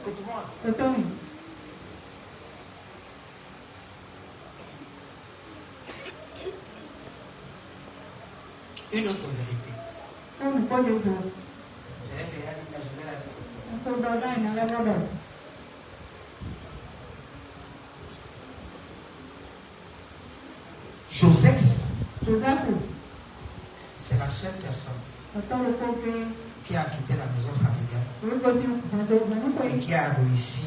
Écoute-moi. Une autre vérité. Je l'ai déjà dit, mais je vais la dire autrement. Joseph, c'est la seule personne qui a quitté la maison familiale et qui a réussi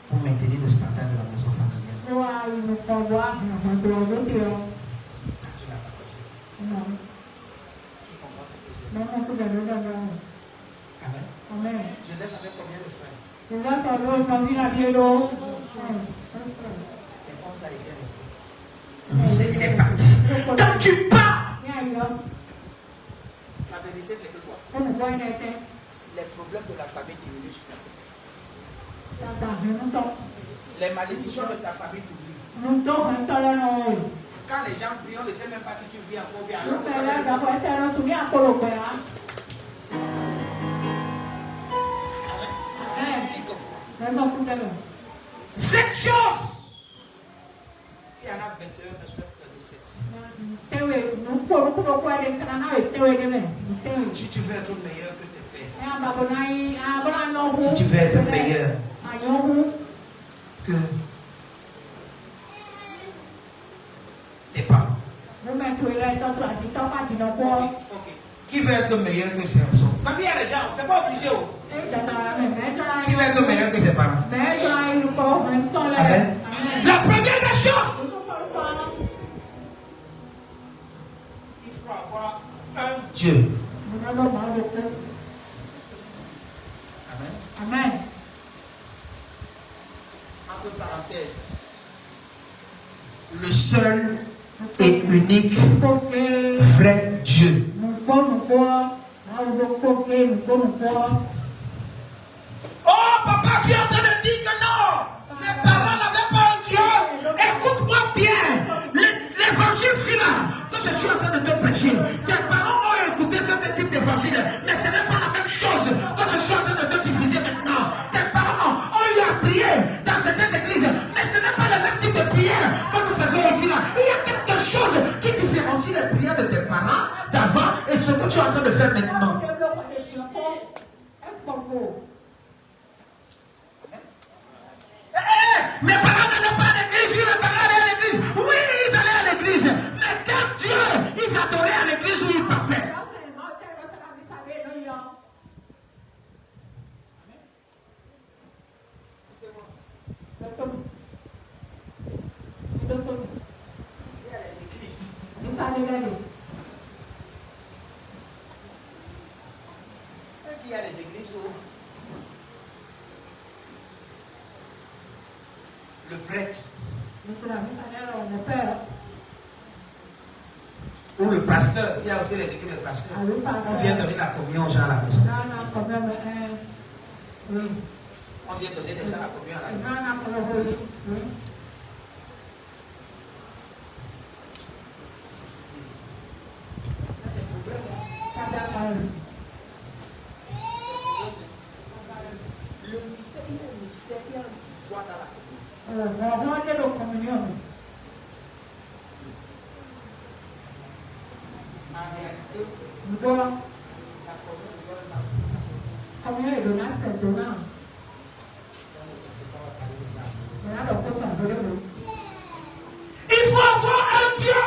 pour maintenir le standard de la maison familiale. Ah, tu n'as pas fait ça. Qui comprend ce que j'ai dit? Amen. Joseph avait combien de frères? Et comme ça, il était resté. Vous savez, il est parti. Quand tu pars, la vérité c'est que quoi? Les problèmes de la famille diminuent sur ta vie. Les malédictions de ta famille t'oublient. Quand les gens prient, on ne sait même pas si tu vis encore bien. Cette chose, il y en a 21, mais je vais te donner 7. Si tu veux être meilleur que tes pères, si tu veux être meilleur que tes parents, ok. Qui veut être meilleur que ses enfants? Parce qu'il y a des gens, c'est pas obligé. Qui veut être meilleur que ses parents? Amen. La première des choses, il faut avoir un Dieu. Amen. Amen. Entre parenthèses, le seul et unique vrai Dieu. Oh papa, tu es en train de dire que non, mes parents n'avaient pas un Dieu. Écoute-moi bien, l'évangile c'est là, quand je suis en train de te prêcher, tes parents ont écouté ce type d'évangile, mais ce n'est pas la même chose quand je suis en train de te diffuser maintenant. Tes parents ont eu à prier dans certaines églises, mais ce n'est pas le même type de prière que nous faisons ici là. Il y a quelque chose qui différencie les prières de tes parents d'avant et ce que tu es en train de faire maintenant. Mes parents n'allaient pas à l'église, oui, mes parents allaient à l'église. Oui, ils allaient à l'église. Mais quel Dieu ils adoraient à l'église où ils partaient. Il y a les églises. Il y a les églises où le prêtre ou le pasteur, il y a aussi les églises de pasteurs. On vient donner la communion aux gens à la maison. On vient donner des gens la communion à la maison. C'est le problème. Le mystère, il y a un mystère, il y a une foi dans la communion. En réalité, la communion doit passer. Il faut avoir un Dieu.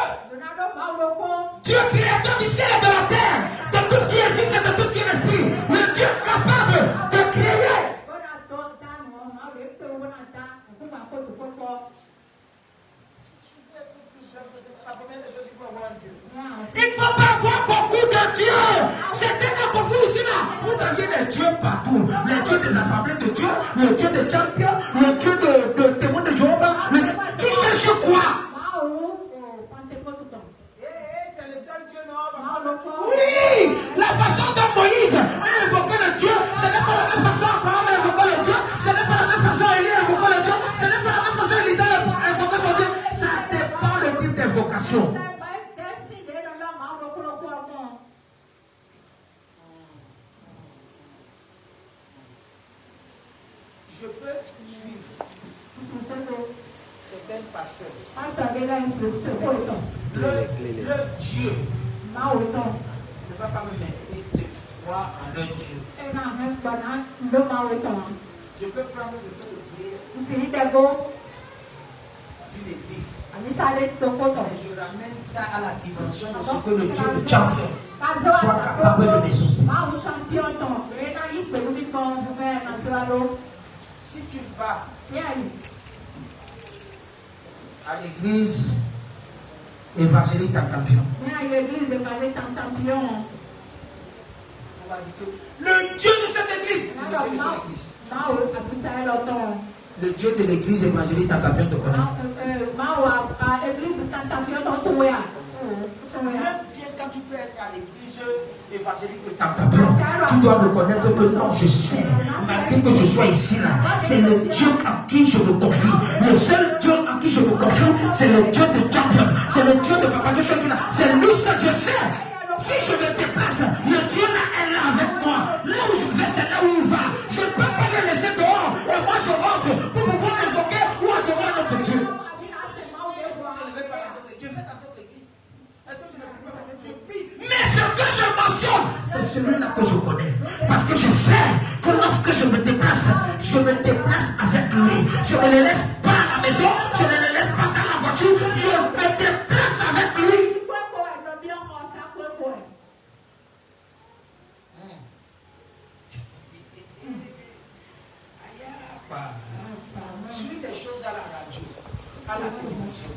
Dieu créateur du ciel et de la terre, de tout ce qui existe et de tout ce qui respire. Le Dieu capable de créer. Si tu veux être plus jeune, la première des choses, il faut avoir un Dieu. Il ne faut pas avoir beaucoup de dieux. C'était quand vous ici là, vous aviez des dieux partout. Les dieux des assemblées de Dieu, le Dieu des champions, le Dieu de témoins de Jéhovah. Tu cherches quoi? C'est le seul Dieu, non? Oui! La façon dont Moïse a invoqué le Dieu, ce n'est pas la même façon qu'Abraham a invoqué le Dieu, ce n'est pas la même façon Élie a invoqué le Dieu, ce n'est pas la même façon Élisa a invoqué son Dieu. Ça dépend le type d'invocation. Je peux suivre certains pasteurs. Le Dieu ne va pas me maintenir de croire en leur Dieu. Je peux prendre le temps de prière sur l'église. Et je ramène ça à la dimension de ce que le Dieu de champion soit capable de m'exaucer. Si tu vas à l'église évangélique Tantampion, on va dire que le Dieu de cette église, c'est le Dieu de ton église. Le Dieu de l'église évangélique Tantampion te connaît. Même bien quand tu peux être à l'église évangélique de Tantampion, tu dois reconnaître que non, je sais, malgré que je sois ici là, c'est le Dieu en qui je me confie. Le seul Dieu en qui je me confie, c'est le Dieu de champion, c'est le Dieu de Papa Joshua. C'est lui seul, je sais. Si je me déplace, le Dieu là est là avec moi. Là où je vais, c'est là où il va. Je ne peux pas le laisser dehors. Et moi, je rentre pour pouvoir invoquer ou adorer notre Dieu. Je ne vais pas dans d'autres. Je vais dans d'autres églises. Est-ce que je ne prie pas? Je prie. Mais ce que je mentionne, c'est celui-là que je connais. Parce que je sais que lorsque je me déplace avec lui. Je ne le laisse pas à la maison. Je ne le laisse pas dans la voiture. Je me déplace avec lui. Suis les choses à la radio, à la télévision.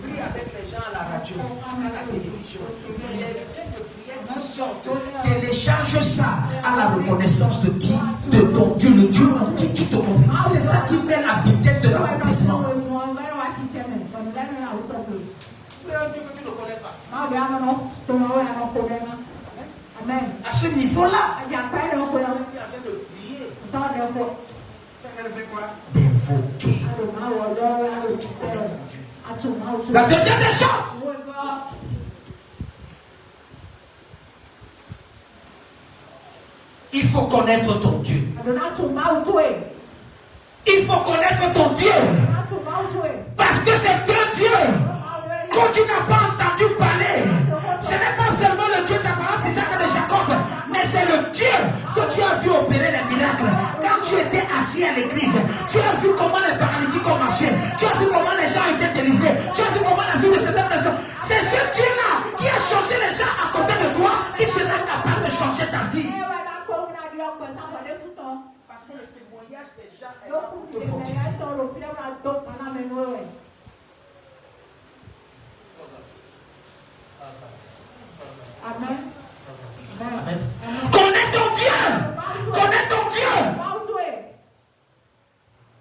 Prie avec les gens à la radio, à la télévision. Et les requêtes de prière qui sortent, télécharge ça à la reconnaissance de qui? De ton Dieu, le Dieu en qui tu te confies. C'est ça qui met la vitesse de l'accomplissement. Le Dieu que tu ne connais pas. Amen. À ce niveau-là, tu es en train de prier. Tu fait quoi? D'invoquer. Parce que tu connais ton Dieu. La deuxième des choses, il faut connaître ton Dieu. Il faut connaître ton Dieu. Parce que c'est un Dieu que tu n'as pas entendu parler. Ce n'est pas seulement le Dieu d'Abraham, d'Isaac et de Jacob, mais c'est le Dieu que tu as vu opérer les miracles. Quand tu étais assis à l'église, tu as vu comment les paralytiques ont marché. Tu as vu comment les gens étaient délivrés. Tu as vu comment la vie de certaines personnes. C'est ce Dieu-là qui a changé les gens à côté de toi, qui sera capable de changer ta vie. Parce que le témoignage des gens est là pour te fortifier. Amen. Amen. Connais ton Dieu. Connais ton Dieu.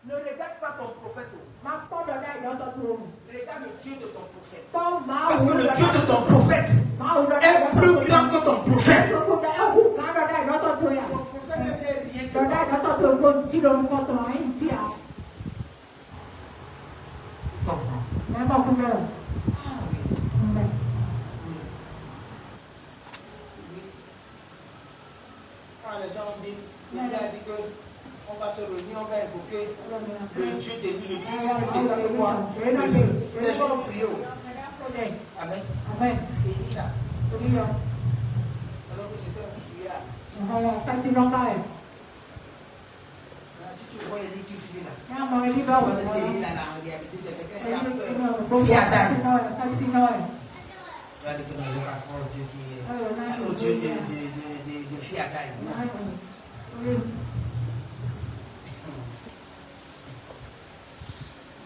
Ne regarde pas ton prophète. Regarde le Dieu de ton prophète. Parce que le Dieu de ton prophète est plus grand que ton prophète. Ton prophète n'est rien que comprends. Quand les gens disent, il a dit qu'on va se réunir, on va invoquer le Dieu de lui, le Dieu qui fait descendre quoi? Les gens ont prié. Amen. Amen. Et il a. Alors que c'était un fuyard. Si tu vois Élie qui fuit là, on va dire qu'Élie là, en réalité, c'est quelqu'un qui a peur. Fiadaille. Tu vas dire que non, je ne vais pas croire au Dieu qui est. Au Dieu de fiadaille.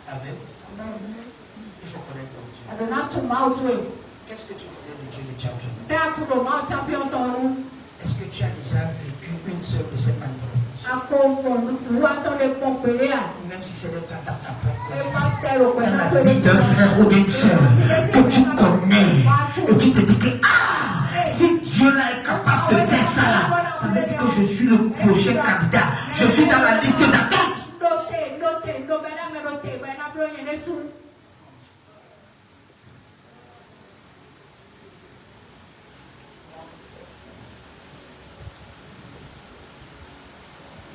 Amen. Il faut connaître ton Dieu. Qu'est-ce que tu connais du Dieu de champion? Est-ce que tu as déjà vécu une seule de ces manifestations? Même si ce n'est pas dans ta propre vie, dans la vie d'un frère ou d'une soeur que tu connais et tu te dis que si Dieu là est capable de faire ça là, ça veut dire que je suis le prochain candidat. Je suis dans la liste d'attente.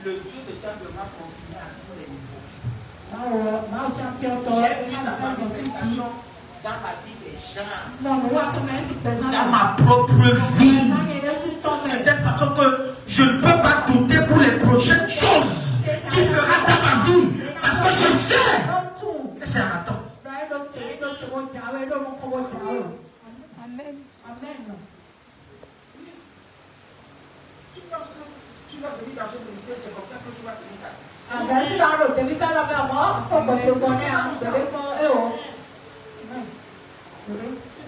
le Dieu de Tchad m'a confirmé à tous les niveaux. J'ai vu sa manifestation dans la vie des gens, dans ma propre vie, de telle façon que je ne peux pas douter pour les prochaines choses qu'il fera dans ma vie, parce que je sais que c'est un temps. Amen. Tu penses que tu vas venir dans ce ministère, c'est comme ça que tu vas venir ta vie. C'est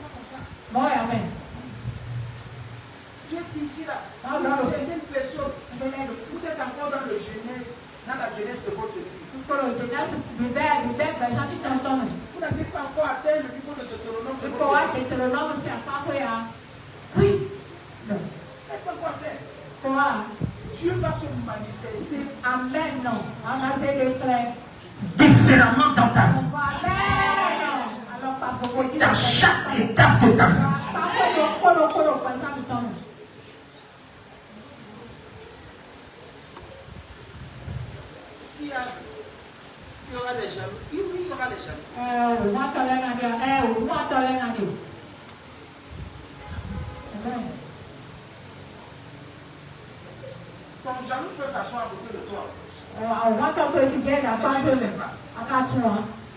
pas comme ça. J'ai dit ici là, c'est une personne, vous êtes encore dans le jeunesse, dans la jeunesse de votre vie. Vous n'avez pas encore atteint le niveau de Deutéronome de votre vie. Oui. Vous n'avez pas encore atteint. Dieu va se manifester différemment dans ta vie. Dans chaque étape de ta vie. Est-ce qu'il y aura des jaloux? Oui, il y aura des jaloux. Ton jaloux peut s'asseoir à côté de toi. Tu ne sais pas.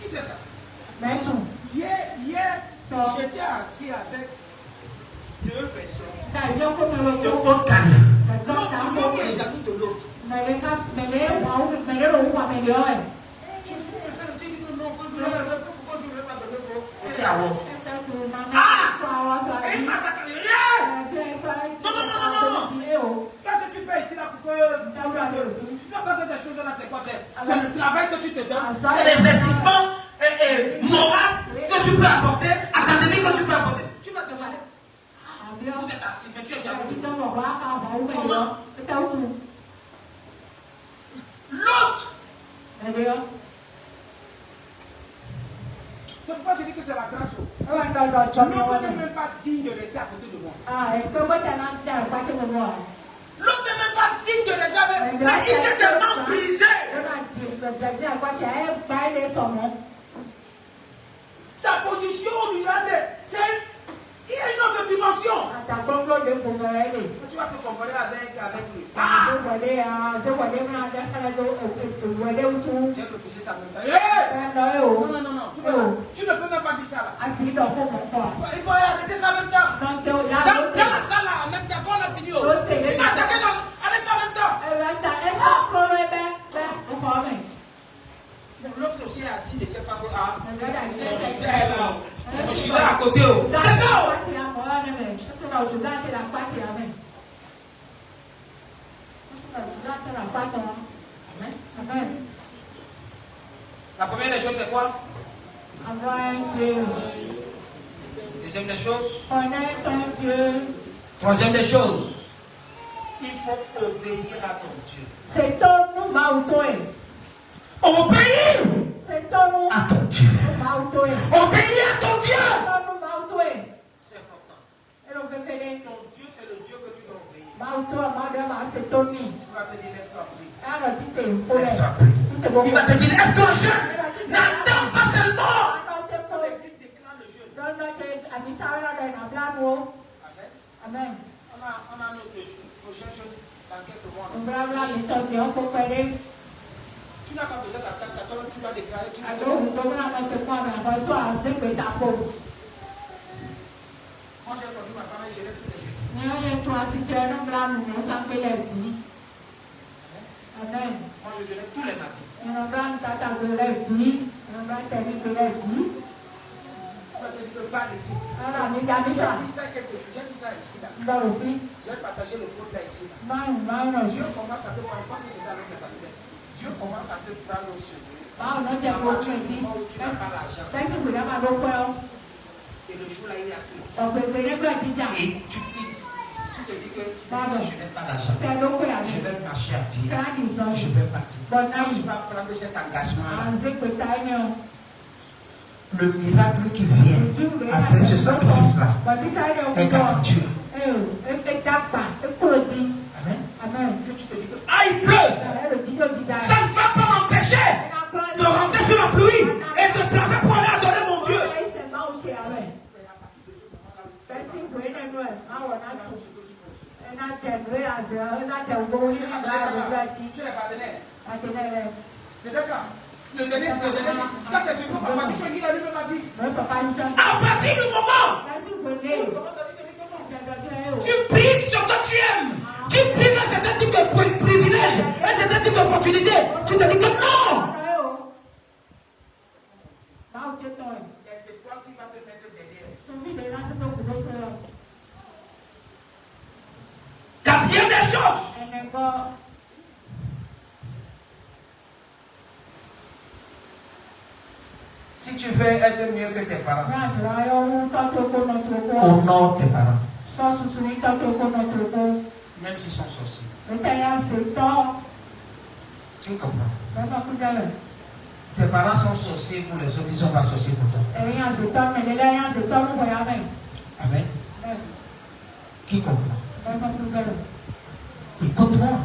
Qui c'est ça? Hier, j'étais assis avec deux personnes de haute qualité. L'autre qui est jaloux de l'autre. Je finis de faire le truc, il dit non, pourquoi je ne vais pas donner l'autre? C'est à l'autre. Et il m'attaque. Non. Qu'est-ce que tu fais ici là pour que tu n'as pas que des choses là, c'est quoi? C'est le travail que tu te donnes, c'est l'investissement moral que tu peux apporter, académique que tu peux apporter. Tu vas demander. Vous êtes assis, mais tu es jaloux. Comment? L'autre. C'est pourquoi je dis que c'est la grâce. L'autre n'est même pas digne de rester à côté de moi. L'autre n'est même pas digne de rester avec moi. Mais il s'est tellement brisé. Sa position lui a dit, il y a une autre dimension. Tu vas te comparer avec lui. J'ai refusé ça même temps. Non. Tu ne peux même pas dire ça là. Il faut arrêter ça en même temps. Dans la salle là, en même temps, quand on a fini, il m'a attaqué avec ça en même temps. L'autre aussi est assis, il ne sait pas que. Je suis là à côté. C'est ça. Amen. La première des choses, c'est quoi? Deuxième des choses. Troisième des choses. Il faut obéir à ton Dieu. Obéir à ton Dieu. Obéir à ton Dieu. C'est important. Ton Dieu, c'est le Dieu que tu dois obéir. Il va te dire, lève-toi, prie. Lève-toi, prie. Il va te dire, lève-toi, jeune. N'attends pas seulement. L'église déclare le jeûne. Amen. On a notre prochain jeûne dans quelques mois. Tu n'as pas besoin d'attendre ça, toi tu dois déclarer. Moi j'ai conduit ma femme et je l'ai tous les jours. Amen. Moi je gênais tous les matins. On va te dire que va l'église. J'ai dit ça quelque chose, j'ai dit ça ici là. J'ai partagé le compte là ici là. Dieu commence à te prendre, je pense que c'est dans l'autre partenaire. Dieu commence à te prendre au secret. Tu n'as pas l'argent. Et le jour là, il y a tout. Et tu te dis que si je n'ai pas d'argent, je vais marcher à pied. Je vais partir. Quand tu vas prendre cet engagement-là, le miracle qui vient après ce sacrifice-là est gratuit. Amen. que tu te dis que il pleut. Ça ne va pas m'empêcher de rentrer sur la pluie et de pleurer pour aller adorer mon Dieu. C'est d'accord. Le dernier, ça c'est ce que papa dit, il a lui-même a dit. À partir du moment tu prives ce que tu aimes, tu prives un certain type de privilège, un certain type d'opportunité, tu te dis que non. Et c'est toi qui vas te mettre derrière. Quatrième des choses. Si tu veux être mieux que tes parents, honore tes parents. Même s'ils sont sorciers. Tu comprends? Tes parents sont sorciers pour les autres, ils ne sont pas sorciers pour toi. Amen. Qui comprend? Écoute-moi.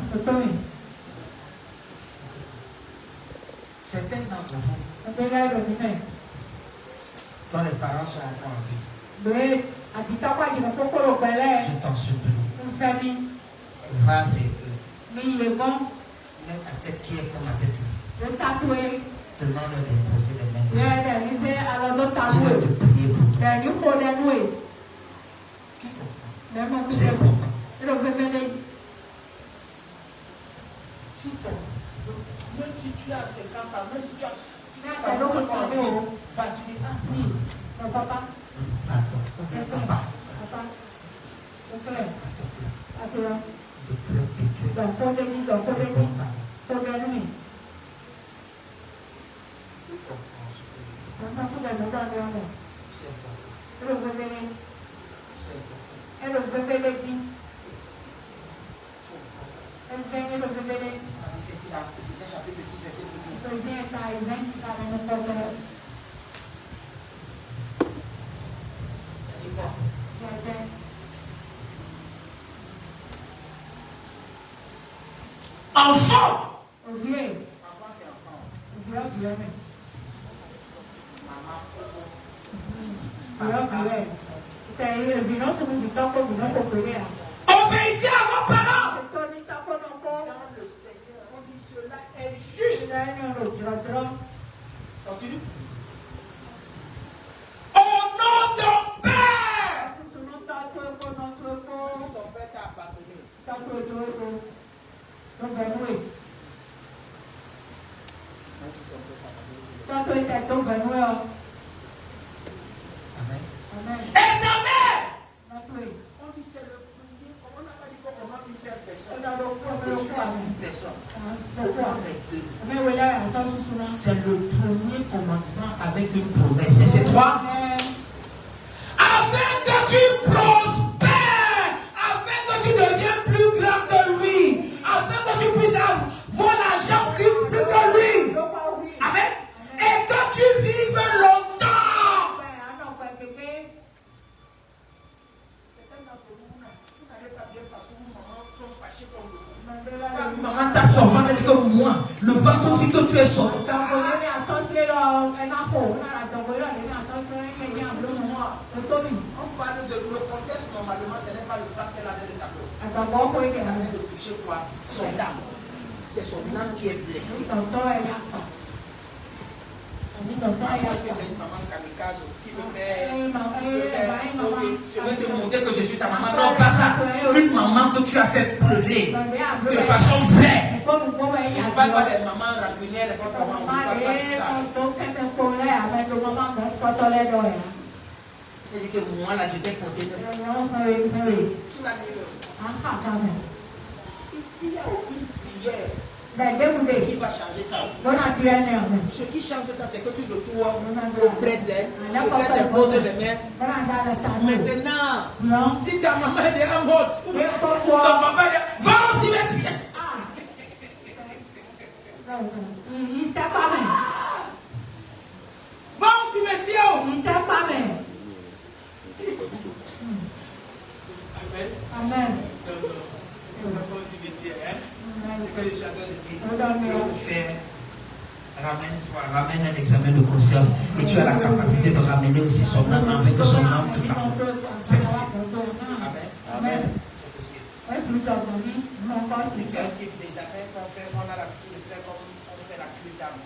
Certains d'entre vous, dont les parents sont encore en vie, je t'en supplie, va vers eux. Mets ta tête qui est comme ma tête. Demande-leur d'imposer les mains dessus. Dis-leur de prier pour toi. Qui comprend? C'est important. Si ton, même si tu as 50 ans, même si tu as encore envie, va tu dis papa. C'est ici, Éphésiens chapitre 6, verset 2. Enfant. Enfant, c'est enfant. Obéissez à vos parents. Dans le Seigneur, on dit cela est juste. Continue. Au nom de ton Père. Si ton Père t'a abandonné. Amen. Et ta mère. On dit c'est le premier. On n'a pas dit qu'on commande une telle personne. Et tu passes une personne. C'est le premier commandement avec une promesse. Et c'est toi. Afin que tu prospères. Afin que tu deviennes plus grand que lui. Afin que tu puisses avoir l'argent plus que lui. Amen. Et que tu vives longtemps. Maman tape son ventre, elle dit comme moi. Le ventre aussi que tu es sorti. On parle de le contexte normalement, ce n'est pas le fait qu'elle avait le tableau. Elle avait de toucher quoi? Son âme. C'est son âme qui est blessée. Est-ce que c'est une maman kamikaze qui veut faire je vais te montrer que je suis ta maman? Non, pas ça. Une maman que tu as fait pleurer de façon vraie. On ne parle pas des mamans rancunières, n'importe comment. On ne parle pas de ça. Elle dit que moi là, je t'ai compté. Tu l'as dit. Il n'y a aucune prière qui va changer ça. Ce qui change ça, c'est que tu te trouves auprès d'elle, qu'elle te pose les mains. Maintenant, si ta maman est déjà morte, ton papa est va au cimetière. Va au cimetière. Amen. Amen. Non, pas au cimetière. que je suis en train de dire, il faut faire, ramène un examen de conscience et tu as la capacité de ramener aussi son âme avec son âme tout à l'heure. C'est possible. Amen. Amen. C'est possible. Si tu as un type d'examen qu'on fait, on a l'habitude de faire comme on fait la crise d'âme.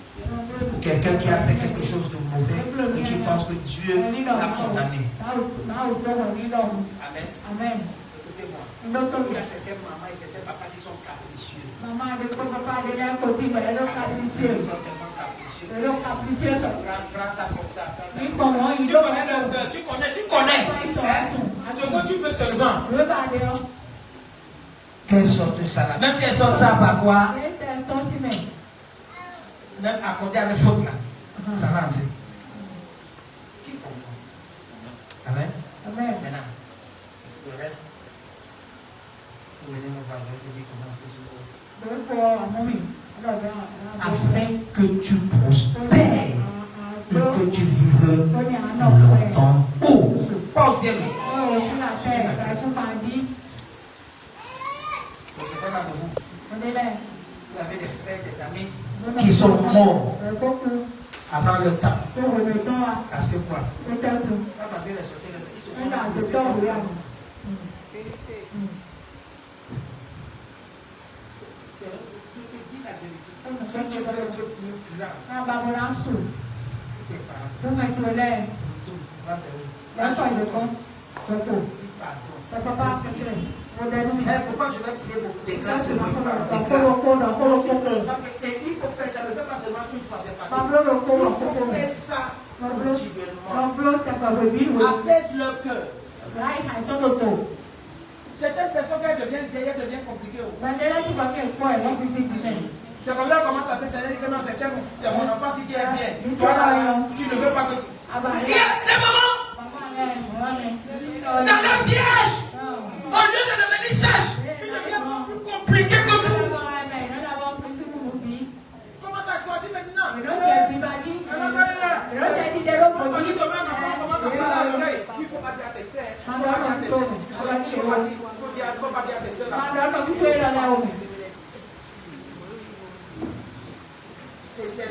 Pour quelqu'un qui a fait quelque chose de mauvais et qui pense que Dieu l'a condamné. Amen. Amen. Écoutez-moi. Il y a certains mamans et certains papas qui sont capricieux. Ils sont tellement capricieux. Prends ça comme ça. Tu connais. Ce que tu fais seulement. Qu'elle sorte ça là. Même si elle sort ça par quoi? Même à côté avec faute là. Ça va entrer. Qui comprend? Amen. Maintenant, le reste. Vous venez me voir, je vais te dire comment est-ce que tu veux. Afin que tu prospères et que tu vives longtemps. Oh, pas au ciel. C'est un de vous. Vous avez des frères, des amis qui sont morts avant le temps. Parce que quoi? Pas parce que les sorciers, ils se sont dis la vérité. Si tu veux être plus grand, tes parents, pourquoi je vais prier beaucoup d'éclats seulement et il faut faire ça, ne fais pas seulement une fois, c'est passé. Il faut faire ça continuellement. Apaise leur cœur. Certaines personnes, quand elles deviennent vieilles, elles deviennent compliquées. C'est comme ça qu'on commence à faire, c'est-à-dire que non, c'est mon enfant qui est bien. Toi, là, tu ne veux pas que... Il y a des mamans dans la vierge, au lieu de devenir sage, il devient plus compliqué que vous. Comment ça choisir maintenant? Il faut pas dire à tes frères, il faut pas dire à tes soeurs, faut pas dire à tes soeurs. Et c'est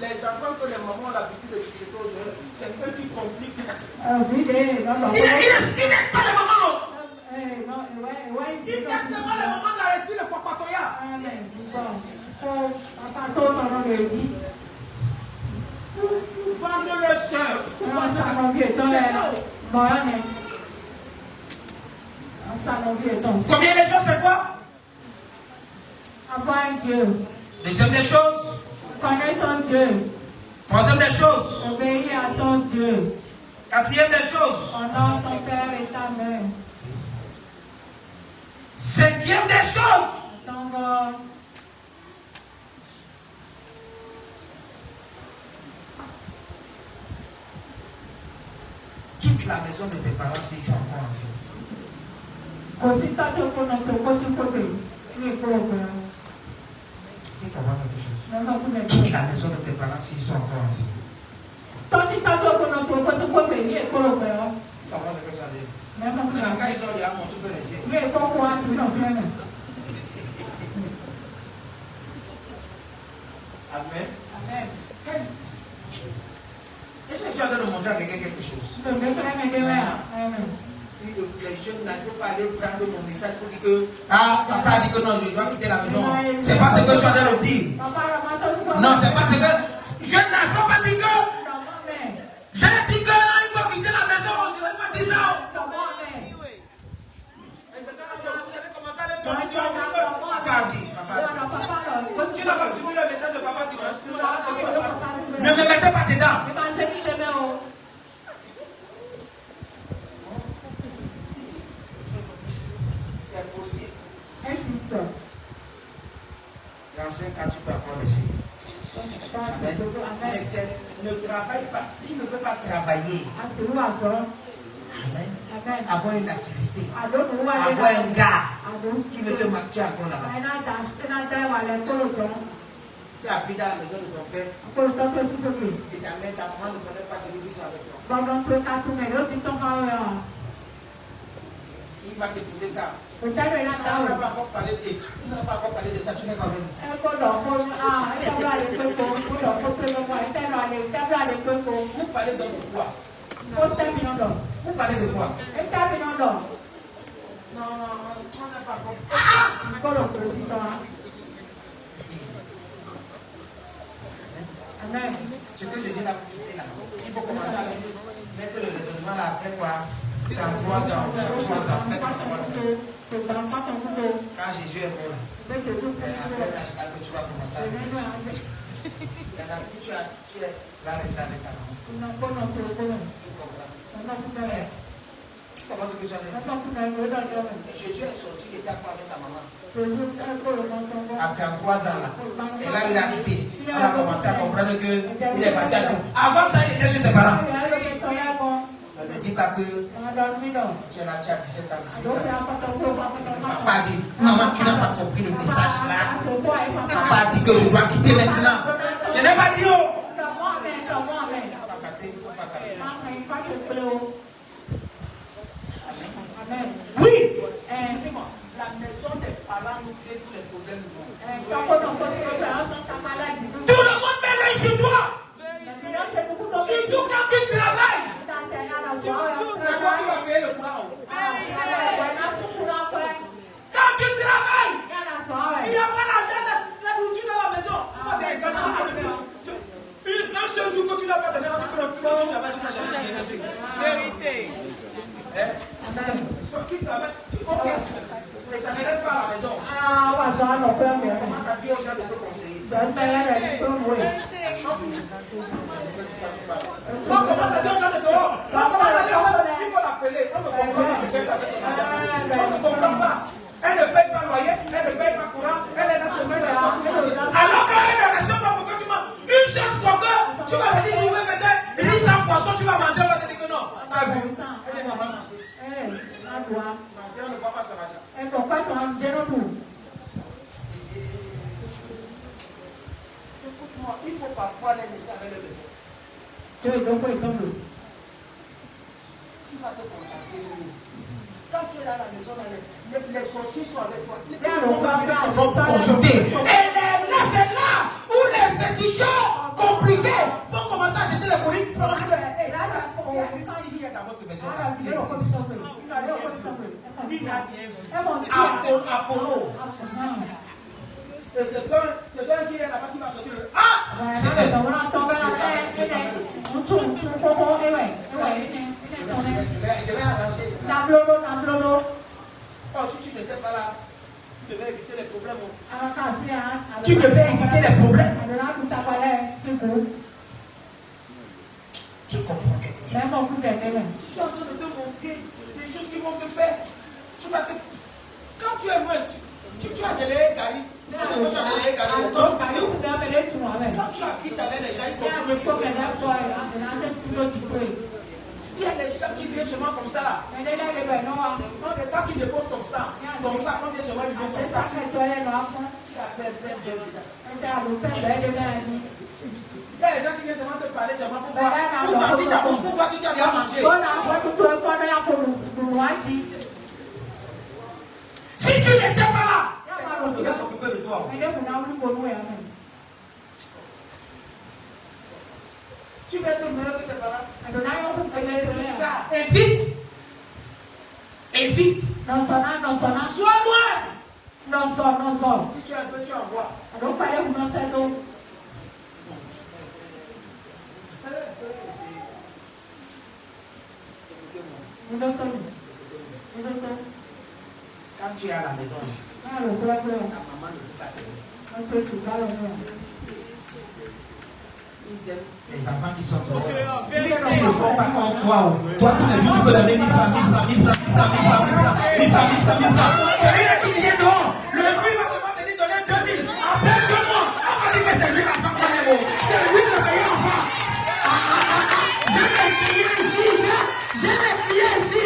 les enfants que les mamans ont l'habitude de chuchoter aux yeux, c'est eux qui compliquent. Il n'aide pas les mamans. Il s'aime seulement les mamans dans l'esprit de Papatoya. Pour vendre leur soeur. Combien de choses c'est quoi? Avoir Dieu. Deuxième des choses. Connaître ton Dieu. Troisième des choses. Obéir à ton Dieu. Quatrième des choses. Honore ton père et ta mère. Cinquième des choses. Ton God. Quitte la maison de tes parents s'ils sont encore en vie. Qui comprend quelque chose? Quitte la maison de tes parents s'ils sont encore en vie. Comment est-ce que ça dit? Maintenant, quand ils sont là, tu peux rester. Amen. Est-ce que tu es en train de montrer à quelqu'un quelque chose? Les jeunes, il ne faut pas aller prendre mon message pour dire que papa a dit que non, je dois quitter la maison. C'est pas ce que je suis en train de dire. Non, c'est pas ce que. Je ne faut pas dire que. J'ai dit que non, il faut quitter la maison. Je ne vais pas dire ça. Papa a dit. Tu n'as pas suivi le message de papa dit. Ne me mettez pas dedans. C'est possible. 35 ans, tu peux encore laisser. Amen. Ne travaille pas. Tu ne peux pas travailler. Amen. Avoir une activité. Avoir un gars qui veut te marquer encore là-bas. Tu habites dans la maison de ton père. Et ta mère, ta maman ne connaît pas celui qui sont avec toi. Il va te poser cas. Người ta rồi làm On đâu? n'a pas encore parlé de ça, tu fais quand même. Em có đổ con em trong ra để quên cô đổ con quên con ngoài em ra để quên cô. Vous parlez donc de quoi? Con tay mình nó đổ. Vous parlez de quoi? Em tay mình nó đổ. Non, on n'a pas encore. Có đổ của gì đó. Amen. Ce que je dis là, il faut commencer à mettre le raisonnement là après quoi? 33 ans, 33 ans, peut-être 33 ans. Quand Jésus est mort, c'est après l'âge là que tu vas commencer à réfléchir. Maintenant, si tu es là, reste avec ta maman. Comment tu peux changer? Jésus est sorti, il était quoi avec sa maman? À 33 ans là, c'est là qu'il a quitté. On a commencé à comprendre qu'il est parti à tout. Avant ça, il était chez ses parents. Ne dis pas que tu es là, tu as 17 ans, 18 ans. Papa a dit, maman, tu n'as pas compris le message là. Papa a dit que je dois quitter maintenant. Je n'ai pas dit oh. Oui. La maison des parents nous crée tous les problèmes du monde. Tout le monde met l'œil sur toi. Surtout quand tu travailles. C'est toi qui vas payer le courant. Quand tu travailles, il n'y a pas l'argent, la nourriture dans la maison. Un seul jour que tu n'as pas donné, quand tu travailles, tu n'as jamais gagné. Vérité. Tu travailles, tu offres. Et ça ne reste pas à la maison. Commence à dire aux gens de te conseiller. On commence à dire aux gens de dehors. On commence à dire il faut l'appeler. On ne comprend pas ce qu'elle fait avec son argent. On ne comprend pas. Elle ne paye pas loyer, elle ne paye pas courant, elle est dans ce même alors qu'elle ne reçoit pas pour que tu manges. Une seule fois que tu vas venir, tu veux peut-être riz sans poisson, tu vas manger, on va te dire que non. Tu as vu? Elle ne va pas manger. Si on ne voit pas son argent. Écoute-moi, il faut parfois les laisser avec le besoin. Tu vas te concentrer. Quand tu es dans la maison, les sorciers sont avec toi. Ils vont te consulter. Et là, c'est là où les féticheurs compliqués vont commencer à jeter les colis. Il y a dans votre maison. Il n'a rien vu. Apollo. Et c'est quelqu'un qui est là-bas qui va sortir le. Ah! C'est elle. Je vais arranger. Oh, si tu n'étais pas là, tu devais éviter les problèmes. Tu devais éviter les problèmes. Tu comprends quelque chose? Tu suis en train de te montrer des choses qui vont te faire. Quand tu es loin, tu as délayé Gary. Quand tu as délayé Gary, quand tu habites avec les gens, il y a des gens qui viennent seulement comme ça là. Quand tu déposes ton sang, quand vient seulement lui donner ton sang. Il y a des gens qui viennent seulement te parler seulement pour voir, pour sentir ta bouche, pour voir si tu as bien mangé. Si tu n'étais pas là, personne ne devait s'occuper de toi. Tu vas être meilleur que tes parents. Évite. Évite. Sois loin. Si tu as un peu, tu envoies. Quand tu es à la maison, ta maman ne peut pas t'aider. Ils aiment les enfants qui sont dehors. Ils ne font pas comme toi. Toi, tous les jours, tu peux donner 1000 francs, 1000 francs, 1000 francs, 1000 francs, 1000 francs, 1000 francs, 1000 francs, 1000 francs. Celui-là qui vient dehors, le jour, il va seulement venir donner 2000. Après 2 mois, on va dire que c'est lui l'enfant qu'on aime. C'est lui le meilleur enfant. Je l'ai crié ici, je l'ai crié ici.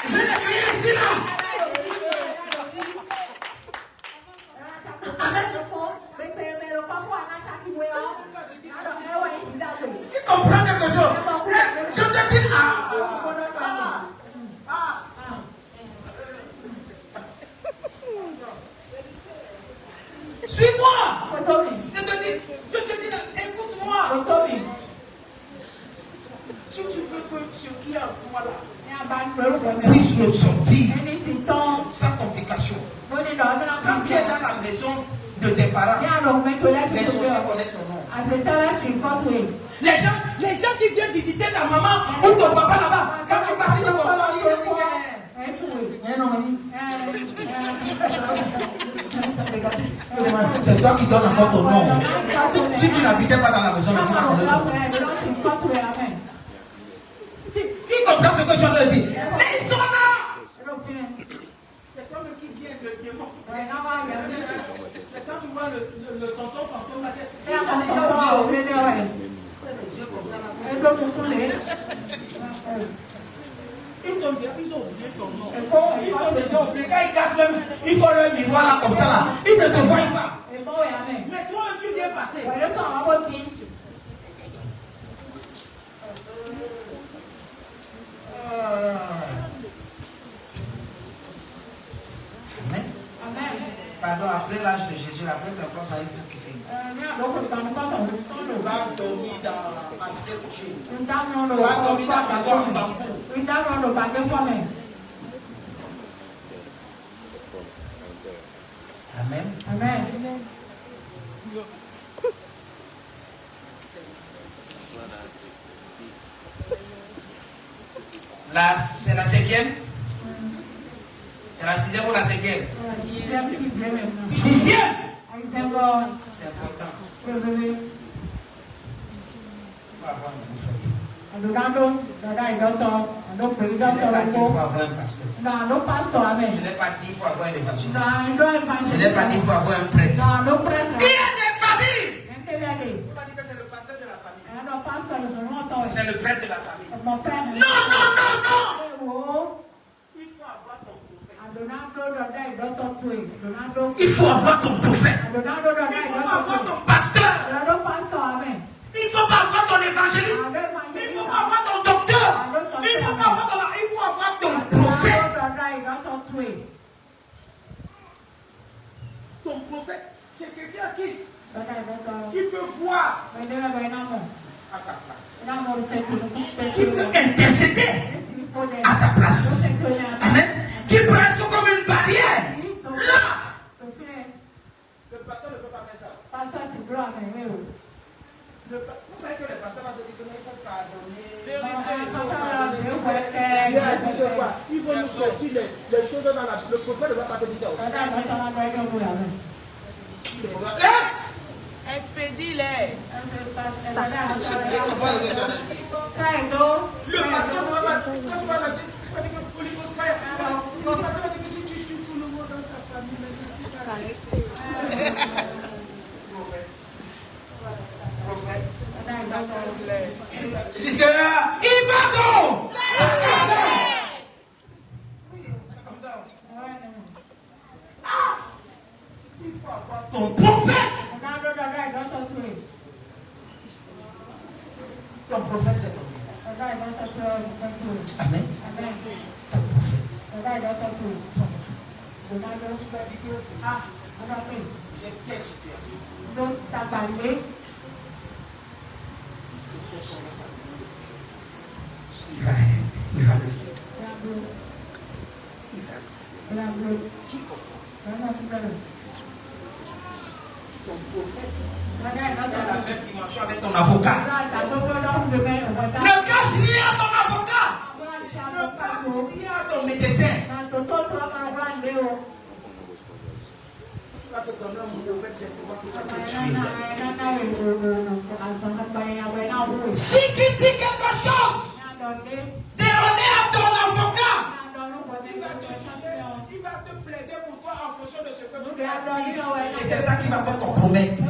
Je l'ai crié ici, là. Tu comprends quelque chose? Je te dis, que ce qui est en toi là puisse ressortir sans complication. Quand tu es dans la maison de tes parents, les sorciers connaissent ton nom. Les gens qui viennent visiter ta maman ou ton papa là-bas, quand tu partis de ton soir, c'est toi qui donnes encore ton nom. Si tu n'habitais pas dans la maison, mais tu vas connaître ton nom. Qui comprend ce que je leur dis? Mais ils sont là! C'est toi-même qui viens de démon. C'est quand tu vois le tonton fantôme là, les yeux comme ça là. Ils ont oublié ton nom. Ils t'ont déjà oublié. Quand ils cassent même, ils font leur miroir là comme ça là. Ils ne te voient pas. Mais toi-même tu viens passer. Amen. Pardon, après l'âge de Jésus, après 33 ans, il faut quitter. Va dormir dans ma tête couchée. Va dormir dans ma maison en bambou. Amen. Là, c'est la 5e. C'est la 6e ou la 5e? 6e. C'est important. Il faut avoir une prophète. Je n'ai pas dit qu'il faut avoir un pasteur. Je n'ai pas dit qu'il faut avoir un évangéliste. Je n'ai pas dit qu'il faut avoir un prêtre. Il y a des familles. Il ne faut pas dire que c'est le pasteur de la famille. C'est le prêtre de la famille. Non. Il faut avoir ton prophète. Il faut avoir ton prophète. Il faut avoir ton pasteur. Il faut pas avoir ton évangéliste. Il faut pas avoir ton docteur. Il faut pas avoir ton prophète. Ton prophète, c'est quelqu'un qui peut voir à ta place. Qui peut intercéder à ta place. Amen. Qui peut être comme une barrière. Là. Le pasteur ne peut pas faire ça. Vous savez que les pasteurs vont te dire que nous faut pardonner. Il faut nous sortir les choses dans la... Le prophète ne va pas te dire ça. Expédie-les. Le pasteur ne va pas... Quand tu vas la dire, tu vas dire que Holy Ghost fire. Le pasteur va dire que si tu tues tout le monde dans ta famille, prophète. Leader, Ibado! Comme ça. Il faut avoir ton prophète. Ton prophète, c'est ton Dieu. Amen. Ton prophète. J'ai quelle situation? Il va le faire. Il va le faire. Qui comprend? Ton prophète dans la même dimension avec ton avocat. Ne cache rien à ton avocat. Ne cache rien à ton médecin. Tu vas te donner un prophète directement pour te tuer. Si tu dis quelque chose d'erroné à ton avocat, il va te plaider pour toi en fonction de ce que tu as dit. Et c'est ça qui va te compromettre. De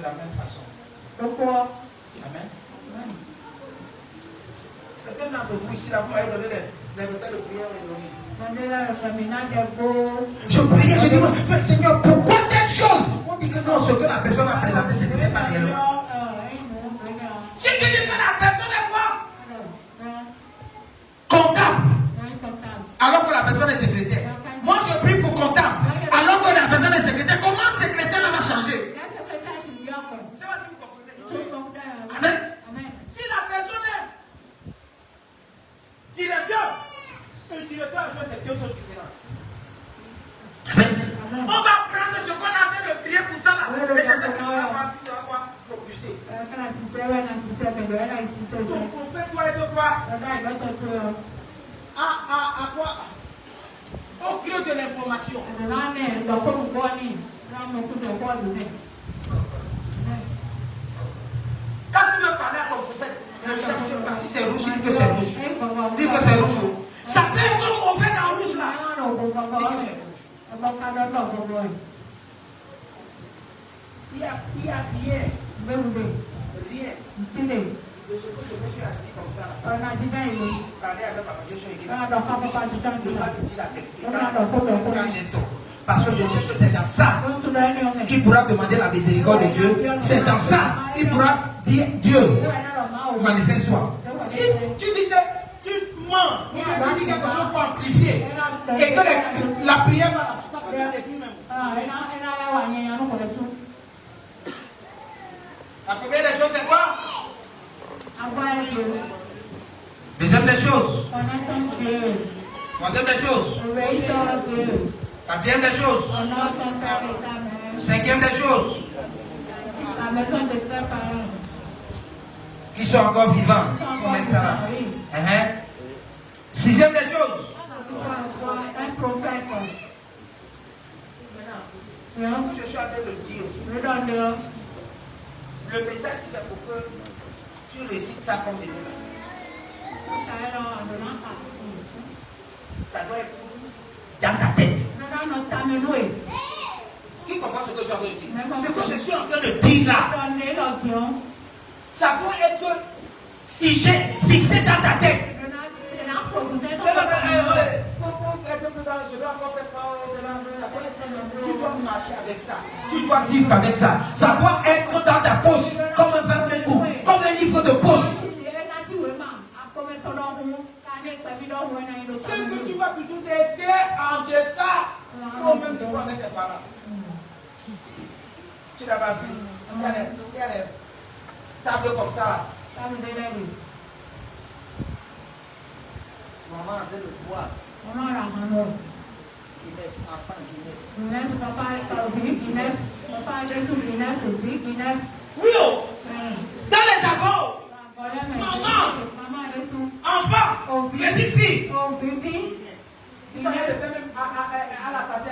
la même façon. Amen. Certains d'entre vous ici, là, vous m'avez donné les retards de prière erronés. Je priais, je dis, mais Seigneur, pourquoi telle chose? On dit que non, ce que la personne a présenté, ce n'était pas réellement. Si tu dis que la personne est quoi? Comptable. Alors que la personne est secrétaire. Moi, je prie pour comptable. Alors que la personne est secrétaire. Comment secrétaire va changer? C'est Ton prophète doit être quoi? À quoi? Au cœur de l'information. Quand tu veux parler à ton prophète, ne cherche pas si c'est rouge, dis que c'est rouge. Dis que c'est rouge. Ça peut être comme on fait dans rouge là. Dis que c'est rouge. Il y a rien. Rien. De ce que je me suis assis comme ça, parler avec Papa Joshua et ne pas lui dire la vérité quand j'ai tort. Parce que je sais que c'est dans ça qu'il pourra demander la miséricorde de Dieu. C'est dans ça qu'il pourra dire Dieu, manifeste-toi. Si tu disais, tu mens, ou bien tu dis quelque chose pour amplifier, et que la prière va là-bas, ça peut te détruire même. La première des choses, c'est quoi? Deuxième des choses. Troisième des choses. Quatrième des choses. Cinquième des choses. Qui sont encore vivants. On met ça là. Sixième des choses. Je suis en train de dire. Le message, c'est pour que tu récites ça comme des mots. Ça doit être dans ta tête. Qui comprend ce que je suis en train de dire? Ce que je suis en train de dire là, ça doit être figé, fixé dans ta tête. Tu dois marcher avec ça. Tu dois vivre avec ça. Ça doit être dans ta poche, comme un verre coup, comme un livre de poche. C'est que tu vas toujours rester en deçà, toi-même tu vois avec tes parents. Tu n'as pas vu. Il y a des tables comme ça. Maman est en train de boire. Guinness, enfant Guinness. Oui, oh. Dans les agos. Maman, enfant, petite fille. Ils sont allés le faire même à la santé.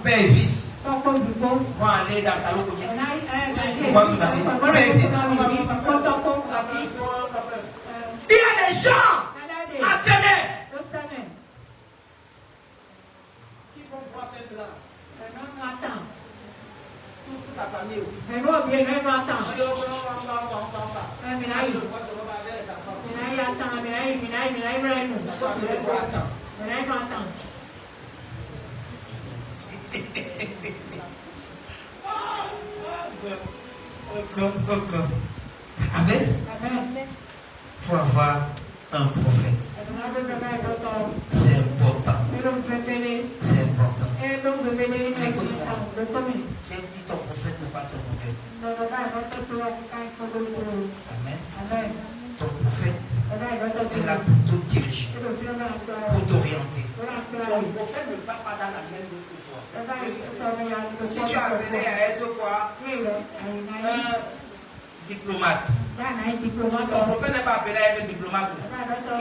Père et fils vont aller dans ta localité. Il y a des gens à s'aimer qui vont pouvoir faire blanc. Toute la famille. Amen. Il faut avoir un prophète. C'est important. C'est important. J'ai dit ton prophète n'est pas ton modèle. Amen. Ton prophète est là pour te diriger, pour t'orienter. Ton prophète ne va pas dans la même route que toi. Si tu es appelé à être quoi? Un diplomate. Ton prophète n'est pas appelé à être diplomate.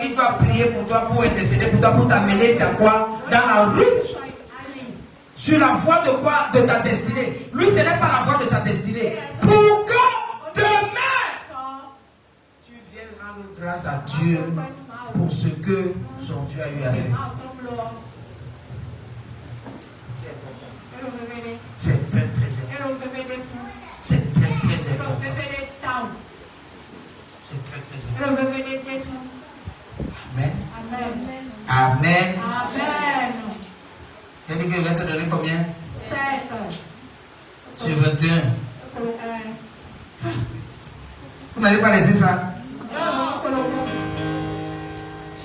Il doit prier pour toi, pour intercéder pour toi, pour t'amener dans quoi? Dans la route. Sur la voie de quoi? De ta destinée. Lui, ce n'est pas la voie de sa destinée. Pour que demain, tu viennes rendre grâce à Dieu pour ce que son Dieu a eu à faire. C'est très très important. C'est très très important. C'est très très important. Amen. Amen. Amen. Il a dit qu'il va te donner combien? 7. Sur 21. Vous n'allez pas laisser ça.